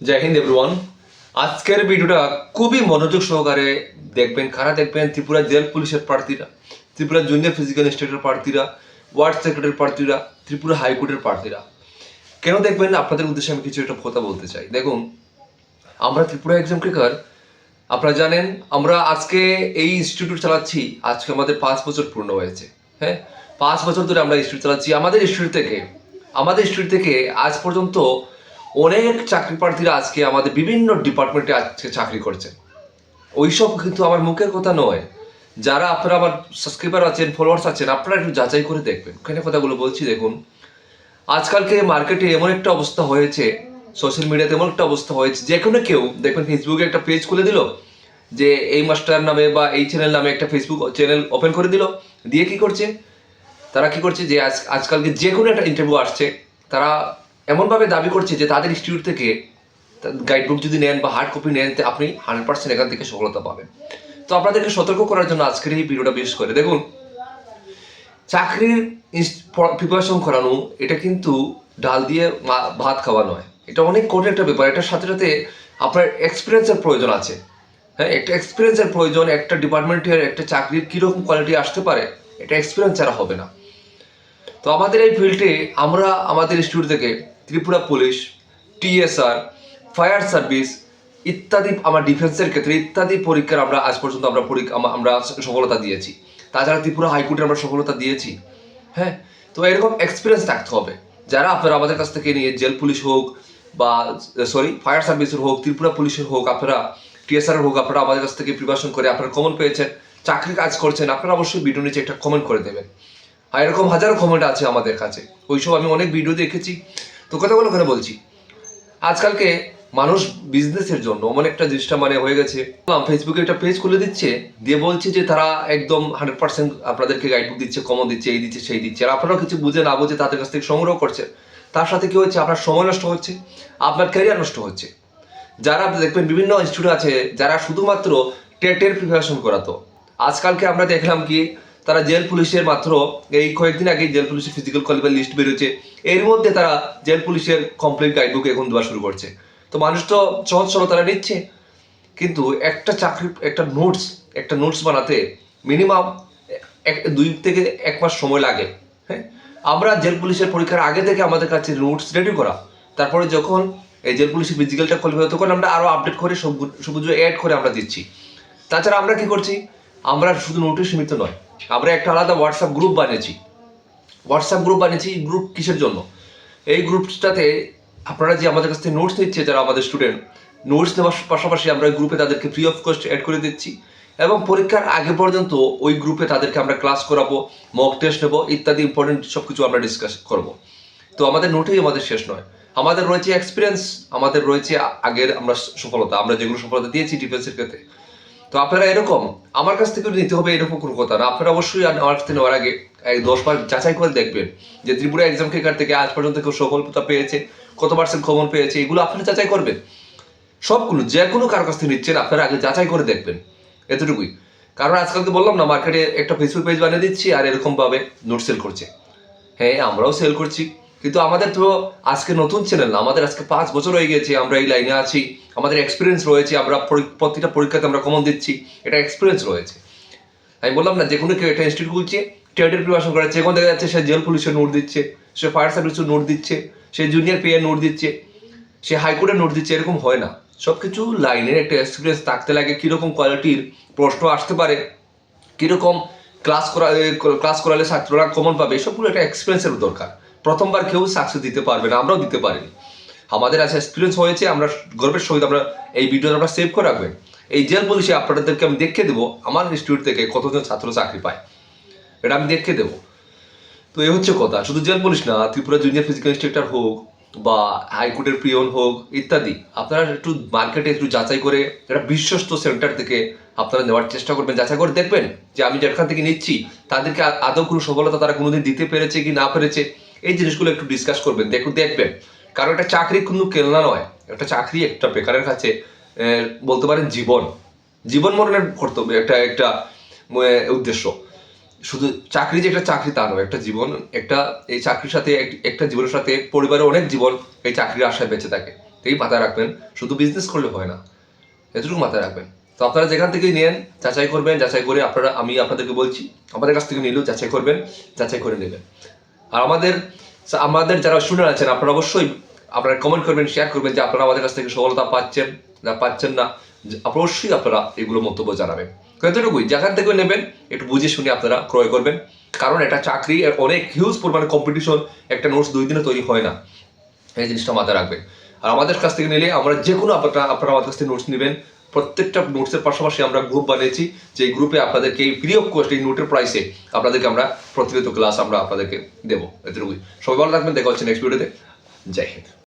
জয় Hind everyone. আজকের ভিডিওটা খুবই মনোযোগ সহকারে দেখবেন। কারা দেখবেন? ত্রিপুরা জেল পুলিশের প্রার্থীরা, ত্রিপুরা জুনিয়র ফিজিক্যাল ইনস্ট্রাক্টর প্রার্থীরা, ওয়ার্ড সেক্রেটারি প্রার্থীরা, ত্রিপুরা হাইকোর্টের প্রার্থীরা। কেন দেখবেন? আপনাদের উদ্দেশ্যে আমি কিছু একটা কথা বলতে চাই। দেখুন, আমরা ত্রিপুরা এক্সাম ক্রেকার, আপনারা জানেন আমরা আজকে এই ইনস্টিটিউট চালাচ্ছি। আজকে আমাদের 5 বছর পূর্ণ হয়েছে। হ্যাঁ, 5 বছর ধরে আমরা ইনস্টিটিউট চালাচ্ছি। আমাদের ইনস্টিটিউট থেকে আজ পর্যন্ত অনেক চাকরি প্রার্থীরা আজকে আমাদের বিভিন্ন ডিপার্টমেন্টে আজকে চাকরি করছেন। ওইসব কিন্তু আমার মুখের কথা নয়। যারা আপনারা আমার সাবস্ক্রাইবার আছেন, ফলোয়ার্স আছেন, আপনারা একটু যাচাই করে দেখবেন। কেন কথাগুলো বলছি? দেখুন, আজকালকে মার্কেটে এমন একটা অবস্থা হয়েছে, সোশ্যাল মিডিয়াতে এমন একটা অবস্থা হয়েছে, যে কোনো কেউ দেখবেন ফেসবুকে একটা পেজ খুলে দিল, যে এই মাস্টার নামে বা এই চ্যানেল নামে একটা ফেসবুক চ্যানেল ওপেন করে দিল। দিয়ে কি করছে তারা? কি করছে যে আজকালকে যে কোনো একটা ইন্টারভিউ আসছে, তারা এমনভাবে দাবি করছে যে তাদের ইনস্টিটিউট থেকে গাইডবুক যদি নেন বা হার্ড কপি নেন, আপনি 100% এখান থেকে সফলতা পাবেন। তো আপনাদেরকে সতর্ক করার জন্য আজকের এই ভিডিওটা বিশেষ করে দেখুন, চাকরির প্রিপারেশন করানো এটা কিন্তু ডাল দিয়ে ভাত খাওয়া নয়। এটা অনেক কঠিন একটা ব্যাপার। এটার সাথে সাথে আপনার এক্সপিরিয়েন্সের প্রয়োজন আছে। হ্যাঁ, একটা এক্সপিরিয়েন্সের প্রয়োজন। একটা ডিপার্টমেন্টের একটা চাকরির কীরকম কোয়ালিটি আসতে পারে, এটা এক্সপিরিয়েন্স ছাড়া হবে না। তো আমাদের এই ফিল্ডে আমরা আমাদের ইনস্টিটিউট থেকে Tripura police, TSR, fire service ইত্যাদি, আমার ডিফেন্সের ক্ষেত্রে ইত্যাদি পরীক্ষার আমরা আজ পর্যন্ত আমরা সফলতা দিয়েছি। তাছাড়া ত্রিপুরা হাইকোর্টে আমরা সফলতা দিয়েছি। হ্যাঁ, তো এরকম এক্সপিরিয়েন্স থাকতে হবে। যারা আপনারা আমাদের কাছ থেকে নিয়ে জেল পুলিশ হোক বা ফায়ার সার্ভিসের হোক, ত্রিপুরা পুলিশের হোক, আপনারা টিএসআর হোক, আপনারা আমাদের কাছ থেকে প্রিপারেশন করে আপনারা কমন পেয়েছেন, চাকরি কাজ করছেন, আপনারা অবশ্যই ভিডিও নিচে একটা কমেন্ট করে দেবেন। আর এরকম হাজারো কমেন্ট আছে আমাদের কাছে, ওইসব আমি অনেক ভিডিও দেখেছি। তো কথাগুলো কেন বলছি? আজকালকে মানুষ বিজনেসের জন্য অনেকটা জিনিসটা হয়ে গেছে, ফেসবুকে একটা পেজ খুলে দিচ্ছে, দিয়ে বলছে যে তারা একদম 100% আপনাদেরকে গাইডবুক দিচ্ছে, কমন দিচ্ছে, এই দিচ্ছে, সেই দিচ্ছে। আর আপনারাও কিছু বুঝে না বুঝে তাদের কাছ থেকে সংগ্রহ করছে। তার সাথে কি হচ্ছে? আপনার সময় নষ্ট হচ্ছে, আপনার ক্যারিয়ার নষ্ট হচ্ছে। যারা দেখবেন বিভিন্ন ইনস্টিটিউট আছে যারা শুধুমাত্র টেটের প্রিপারেশন করাতো, আজকালকে আমরা দেখলাম কি তারা জেল পুলিশের মাত্র এই কয়েকদিন আগে জেল পুলিশের ফিজিক্যাল কোয়ালিফাই লিস্ট বেরোচ্ছে, এর মধ্যে তারা জেল পুলিশের কমপ্লিট গাইডবুক এখন দেওয়া শুরু করছে। তো মানুষ তো সহজ সরল তারা নিচ্ছে, কিন্তু একটা চাকরি একটা নোটস বানাতে মিনিমাম 2 থেকে 1 মাস সময় লাগে। হ্যাঁ, আমরা জেল পুলিশের পরীক্ষার আগে থেকে আমাদের কাছে নোটস রেডি করা, তারপরে যখন এই জেল পুলিশের ফিজিক্যালটা কোয়ালিফাই তখন আমরা আরও আপডেট করে সব কিছু অ্যাড করে আমরা দিচ্ছি। তাছাড়া আমরা কি করছি? আমরা শুধু নোটে সীমিত নয়, আমরা একটা আলাদা হোয়াটসঅ্যাপ গ্রুপ বানিয়েছি। গ্রুপ কিসের জন্য? এই গ্রুপটাতে আপনারা যে আমাদের কাছ থেকে নোটস নিচ্ছে, যারা আমাদের স্টুডেন্ট, নোটস নেওয়ার পাশাপাশি আমরা ওই গ্রুপে তাদেরকে ফ্রি অফ কস্ট অ্যাড করে দিচ্ছি, এবং পরীক্ষার আগে পর্যন্ত ওই গ্রুপে তাদেরকে আমরা ক্লাস করাবো, মক টেস্ট নেবো, ইত্যাদি ইম্পর্টেন্ট সব কিছু আমরা ডিসকাস করবো। তো আমাদের নোটেই আমাদের শেষ নয়, আমাদের রয়েছে এক্সপিরিয়েন্স, আমাদের রয়েছে আগের আমরা সফলতা, আমরা যেগুলো সফলতা দিয়েছি ডিফেন্সের ক্ষেত্রে। তো আপনারা এরকম আমার কাছ থেকে নিতে হবে এরকম কোনো কথা না। আপনারা অবশ্যই আমার কাছ থেকে নেওয়ার আগে 10 বার যাচাই করে দেখবেন যে ত্রিপুরা এক্সাম ক্রেকার থেকে আজ পর্যন্ত কেউ সফলতা পেয়েছে, কত পার্সেন্ট কমন পেয়েছে, এগুলো আপনারা যাচাই করবেন। সবগুলো যে কোনো কারো কাছ থেকে নিচ্ছেন, আপনারা আগে যাচাই করে দেখবেন, এতটুকুই। কারণ আজকালকে বললাম না, মার্কেটে একটা ফেসবুক পেজ বানিয়ে দিচ্ছি আর এরকমভাবে নোট সেল করছে। হ্যাঁ, আমরাও সেল করছি, কিন্তু আমাদের তো আজকে নতুন চ্যানেল না, আমাদের আজকে 5 বছর হয়ে গেছে আমরা এই লাইনে আছি, আমাদের এক্সপিরিয়েন্স রয়েছে, আমরা প্রতিটা পরীক্ষাতে আমরা কমন দিচ্ছি, এটা এক্সপিরিয়েন্স রয়েছে। আমি বললাম না, যে কোনো কেউ একটা ইনস্টিটিউট খুলছে, টেটের প্রিপারেশন করাচ্ছে, এখন দেখা যাচ্ছে সে জেল পুলিশের নোট দিচ্ছে, সে ফায়ার সার্ভিসের নোট দিচ্ছে, সে জুনিয়র পিএ নোট দিচ্ছে, সে হাইকোর্টের নোট দিচ্ছে। এরকম হয় না। সব কিছু লাইনের একটা এক্সপিরিয়েন্স থাকতে লাগে, কীরকম কোয়ালিটির প্রশ্ন আসতে পারে, কীরকম ক্লাস করালে ছাত্ররা কমন পাবে, সবগুলো একটা এক্সপিরিয়েন্সের দরকার। প্রথমবার কেউ সাকসেস দিতে পারবে না, আমরাও দিতে পারিনি। আমাদের আছে এক্সপিরিয়েন্স হয়েছে, আমরা গর্বের সহিত আমরা এই ভিডিওটা আমরা সেভ করে রাখবেন। এই জেল পুলিশে আপনাদেরকে আমি দেখিয়ে দেবো আমার ইনস্টিটিউট থেকে কতজন ছাত্র চাকরি পায়, এটা আমি দেখিয়ে দেবো। তো এই হচ্ছে কথা। শুধু জেল পুলিশ না, ত্রিপুরা জুনিয়র ফিজিক্যাল ইনস্ট্রাক্টর হোক বা হাইকোর্টের পিওন হোক ইত্যাদি, আপনারা একটু মার্কেটে একটু যাচাই করে একটা বিশ্বস্ত সেন্টার থেকে আপনারা নেওয়ার চেষ্টা করবেন। যাচাই করে দেখবেন যে আমি যেখান থেকে নিচ্ছি তাদেরকে আদৌ কোনো সফলতা তারা কোনোদিন দিতে পেরেছে কি না পেরেছে, এই জিনিসগুলো একটু ডিসকাস করবেন, দেখবেন। কারণ একটা চাকরি কোনো কেলনা নয়, একটা চাকরি একটা বেকারের কাছে বলতে পারেন জীবন মরণের কর্তব্য, একটা উদ্দেশ্য। শুধু চাকরি যে একটা চাকরি তা নয়, একটা জীবন, এই চাকরির সাথে একটা জীবনের সাথে পরিবারের অনেক জীবন এই চাকরির আশায় বেঁচে থাকে। এই মাথায় রাখবেন, শুধু বিজনেস করলে হয় না, এতটুকু মাথায় রাখবেন। তো আপনারা যেখান থেকেই নেন যাচাই করবেন, যাচাই করে আমি আপনাদেরকে বলছি আমাদের কাছ থেকে নিলেও যাচাই করবেন, যাচাই করে নেবেন। আর আমাদের যারা স্টুডেন্ট আছেন আপনারা অবশ্যই আপনারা কমেন্ট করবেন, শেয়ার করবেন যে আপনারা আমাদের কাছ থেকে সফলতা পাচ্ছেন না পাচ্ছেন না, অবশ্যই আপনারা এগুলো মন্তব্য জানাবেন। এতটুকুই, যেখান থেকে নেবেন একটু বুঝে শুনে আপনারা ক্রয় করবেন, কারণ এটা চাকরি অনেক হিউজ পরিমাণে কম্পিটিশন, একটা নোটস 2 দিনে তৈরি হয় না, এই জিনিসটা মাথায় রাখবেন। আর আমাদের কাছ থেকে নিলে আমরা যে কোনো আপনারা আমাদের কাছ থেকে নোটস নেবেন, প্রত্যেকটা নোটসের পাশাপাশি আমরা গ্রুপ বানিয়েছি, যে গ্রুপে আপনাদেরকে ফ্রি অফ কস্ট এই নোটের প্রাইসে আপনাদেরকে আমরা প্রতিনিয়ত ক্লাস আমরা আপনাদেরকে দেবো। এতটুকুই, সবাই ভালো থাকবেন, দেখা হচ্ছে নেক্সট ভিডিওতে। জয় হিন্দ।